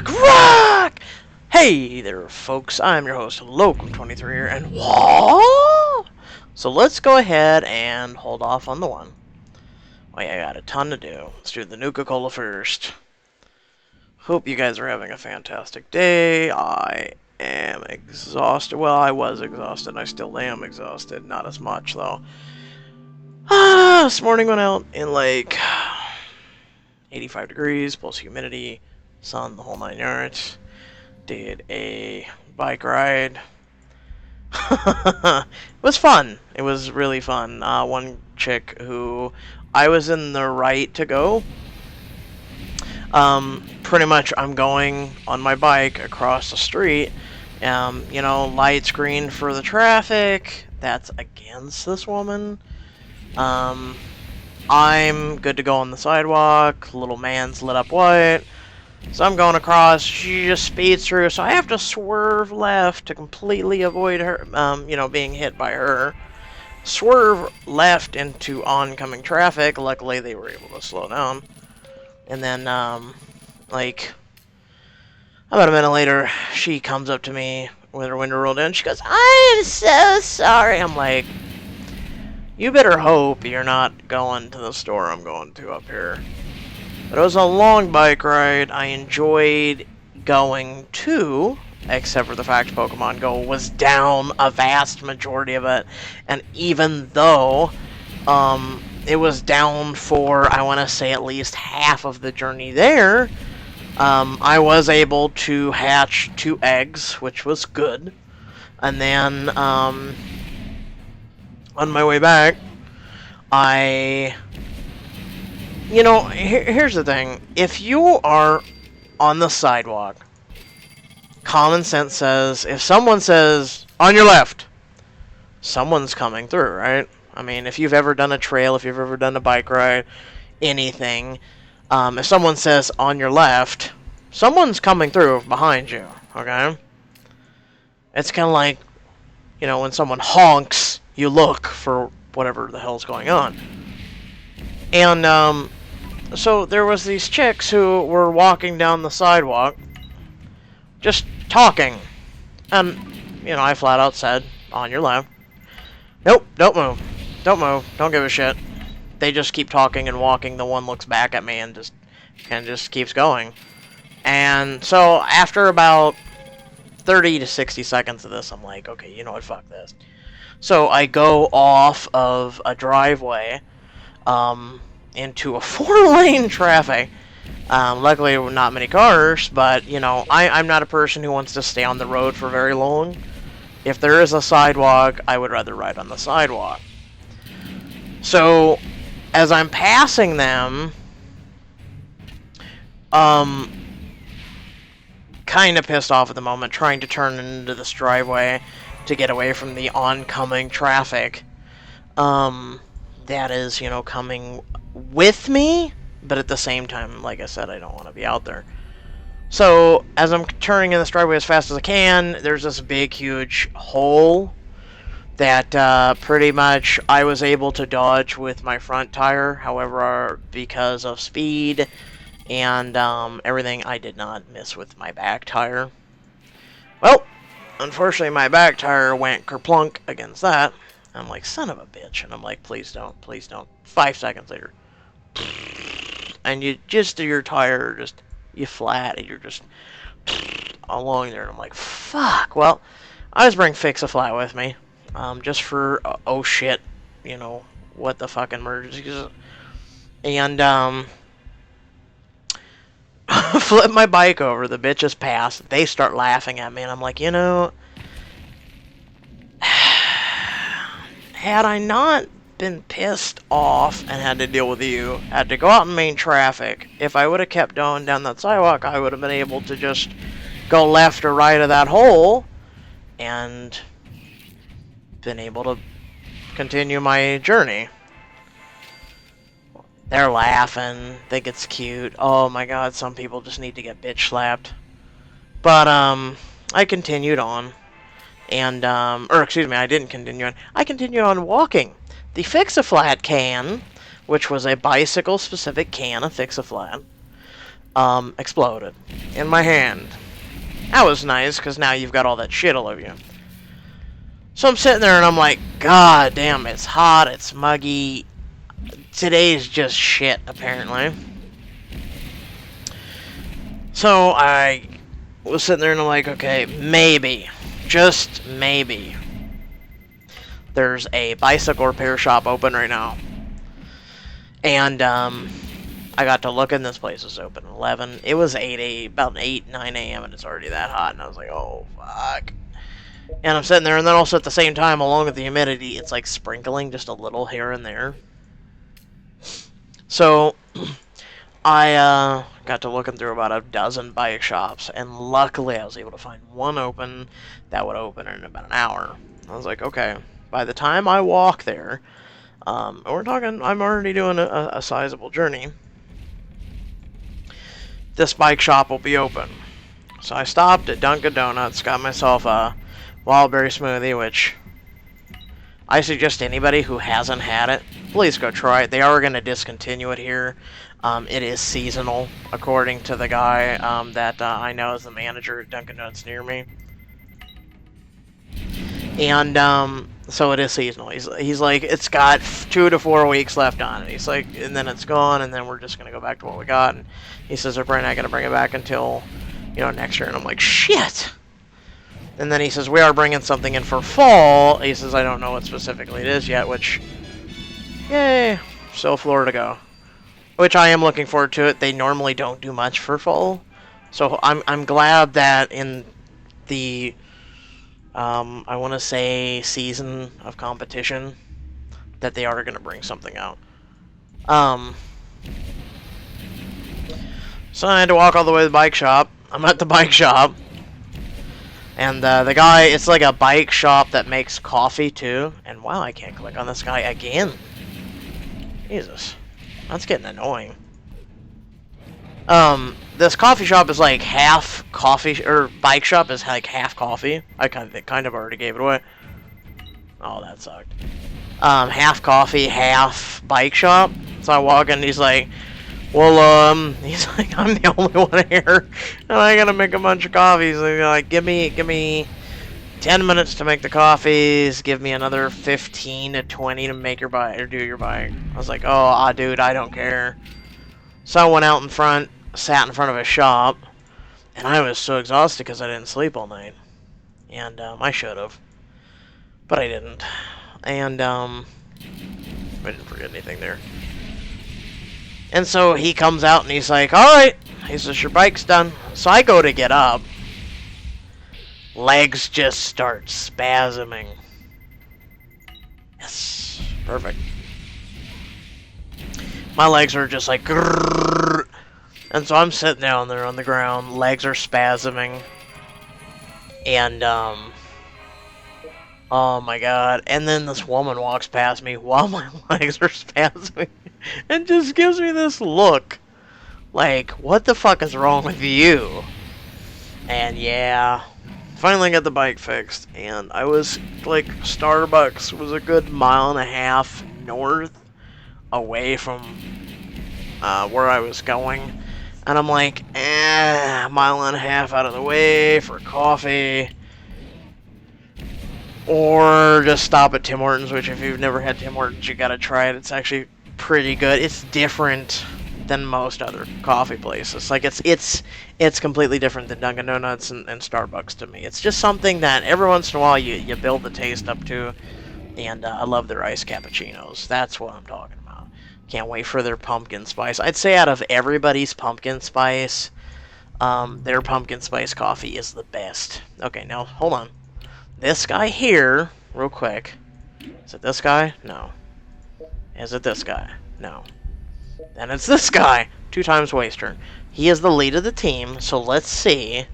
Rock! Hey there, folks. I'm your host, Locum23 here, and what? So let's go ahead and hold off on the one. Wait, I got a ton to do. Let's do the Nuka-Cola first. Hope you guys are having a fantastic day. I am exhausted. Well, I was exhausted. I still am exhausted. Not as much, though. This morning went out in like 85 degrees, plus humidity, sun, the whole 9 yards. Did a bike ride. It was fun. It was really fun. One chick who I was in the right to go. Pretty much I'm going on my bike across the street. You know, lights green for the traffic. That's against this woman. I'm good to go on the sidewalk. Little man's lit up white. So I'm going across. She just speeds through. So I have to swerve left to completely avoid her, you know, being hit by her. Swerve left into oncoming traffic. Luckily, they were able to slow down. And then, like, about a minute later, she comes up to me with her window rolled down. She goes, "I am so sorry." I'm like, you better hope you're not going to the store I'm going to up here. But it was a long bike ride. I enjoyed going to, except for the fact Pokemon Go was down a vast majority of it. And even though it was down for, I want to say, at least half of the journey there, I was able to hatch 2 eggs, which was good. And then on my way back, you know, here's the thing. If you are on the sidewalk, common sense says, if someone says, "on your left," someone's coming through, right? I mean, if you've ever done a trail, if you've ever done a bike ride, anything, if someone says, "on your left," someone's coming through behind you, okay? It's kind of like, you know, when someone honks, you look for whatever the hell's going on. And, so there was these chicks who were walking down the sidewalk, just talking. And, you know, I flat out said, "on your left." Nope, don't move. Don't move. Don't give a shit. They just keep talking and walking. The one looks back at me and just keeps going. And so after about 30 to 60 seconds of this, I'm like, okay, you know what, fuck this. So I go off of a driveway, into a 4-lane traffic. Luckily, not many cars, but, you know, I'm not a person who wants to stay on the road for very long. If there is a sidewalk, I would rather ride on the sidewalk. So, as I'm passing them, kind of pissed off at the moment, trying to turn into this driveway to get away from the oncoming traffic. That is, you know, coming with me, but at the same time, like I said, I don't want to be out there. So, as I'm turning in this driveway as fast as I can, there's this big, huge hole that pretty much I was able to dodge with my front tire. However, because of speed and everything, I did not miss with my back tire. Well, unfortunately, my back tire went kerplunk against that. I'm like, son of a bitch. And I'm like, please don't, please don't. 5 seconds later. And you just do your tire, just, you flat, and you're just along there. And I'm like, fuck. Well, I just bring Fix-A-Flat with me. Just for, oh shit, you know, what the fuck emergencies. And, flip my bike over. The bitches pass. They start laughing at me. And I'm like, you know, had I not been pissed off and had to deal with you, had to go out in main traffic, if I would have kept going down that sidewalk, I would have been able to just go left or right of that hole and been able to continue my journey. They're laughing, think it's cute. Oh my god, some people just need to get bitch slapped. But, I continued on. And, or excuse me, I didn't continue on. I continued on walking. The Fix-A-Flat can, which was a bicycle-specific can of Fix-A-Flat, exploded. in my hand. That was nice, because now you've got all that shit all over you. So I'm sitting there and I'm like, God damn, it's hot, it's muggy. Today's just shit, apparently. So I was sitting there and I'm like, okay, maybe, just maybe, there's a bicycle repair shop open right now. And I got to look, and this place was open at 11. It was about 8, 9 a.m. and it's already that hot. And I was like, oh, fuck. And I'm sitting there, and then also at the same time, along with the humidity, it's like sprinkling just a little here and there. So I got to looking through about a dozen bike shops, and luckily I was able to find one open that would open in about an hour. I was like, okay, by the time I walk there, we're talking, I'm already doing a sizable journey, this bike shop will be open. So I stopped at Dunkin' Donuts, got myself a wild berry smoothie, which I suggest anybody who hasn't had it, please go try it. They are going to discontinue it here. It is seasonal, according to the guy that I know is the manager at Dunkin' Donuts near me. And so it is seasonal. He's like, it's got 2 to 4 weeks left on it. He's like, and then it's gone, and then we're just going to go back to what we got. And he says they're probably not going to bring it back until, next year. And I'm like, shit! And then he says, we are bringing something in for fall. He says, I don't know what specifically it is yet, which, yay, still Florida to go. Which I am looking forward to it. They normally don't do much for fall. So I'm glad that in the, I want to say, season of competition, that they are going to bring something out. So I had to walk all the way to the bike shop. I'm at the bike shop. And the guy, it's like a bike shop that makes coffee too. And wow, I can't click on this guy again. Jesus. That's getting annoying. This coffee shop is like half coffee, or bike shop is like half coffee. I kind of already gave it away. Oh, that sucked. Half coffee, half bike shop. So I walk in, he's like, well, he's like, I'm the only one here, and I gotta make a bunch of coffees. And like, give me 10 minutes to make the coffees. Give me another 15 to 20 to make your bike or do your bike. I was like, oh, dude, I don't care. So I went out in front, sat in front of a shop, and I was so exhausted because I didn't sleep all night, and I should have, but I didn't. And I didn't forget anything there. And so he comes out and he's like, alright. He says, your bike's done. So I go to get up. Legs just start spasming. Yes. Perfect. My legs are just like, grrr. And so I'm sitting down there on the ground. Legs are spasming. And, oh my god. And then this woman walks past me while my legs are spasming. And just gives me this look. Like, what the fuck is wrong with you? And yeah, finally got the bike fixed. And I was, like, Starbucks was a good 1.5 miles north away from where I was going. And I'm like, 1.5 miles out of the way for coffee. Or just stop at Tim Hortons, which if you've never had Tim Hortons, you gotta try it. It's actually pretty good. It's different than most other coffee places. Like, it's completely different than Dunkin' Donuts and Starbucks to me. It's just something that every once in a while you build the taste up to. And I love their iced cappuccinos. That's what I'm talking about. Can't wait for their pumpkin spice. I'd say out of everybody's pumpkin spice, their pumpkin spice coffee is the best. Okay, now, hold on. This guy here, real quick. Is it this guy? No. Is it this guy? No. Then it's this guy. 2 times waster. He is the lead of the team, so let's see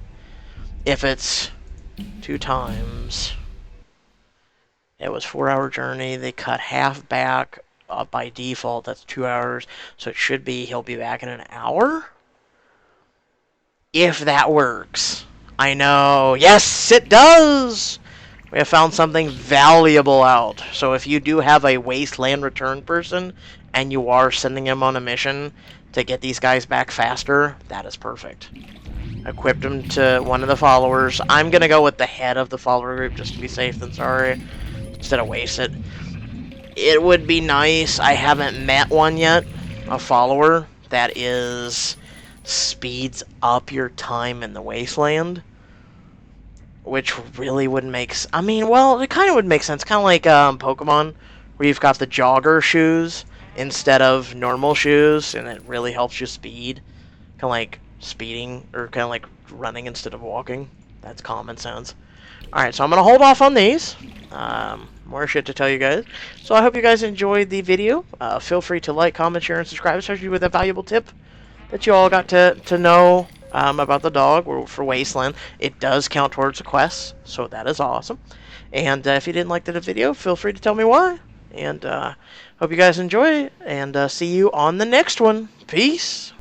if it's 2 times. It was 4-hour journey. They cut half back by default. That's 2 hours. So it should be he'll be back in an hour? If that works. I know. Yes, it does! We have found something valuable out. So if you do have a Wasteland return person, and you are sending him on a mission, to get these guys back faster, that is perfect. Equipped him to one of the followers. I'm going to go with the head of the follower group just to be safe than sorry, instead of waste it. It would be nice. I haven't met one yet, a follower that speeds up your time in the Wasteland, which really wouldn't make I mean, well, it kind of would make sense. Kind of like Pokemon, where you've got the jogger shoes instead of normal shoes, and it really helps you speed. Kind of like speeding, or kind of like running instead of walking. That's common sense. Alright, so I'm going to hold off on these. More shit to tell you guys. So I hope you guys enjoyed the video. Feel free to like, comment, share, and subscribe, especially with a valuable tip that you all got to know about the dog for Wasteland. It does count towards the quest, so that is awesome. And if you didn't like the video, feel free to tell me why. And hope you guys enjoy it, and see you on the next one. Peace!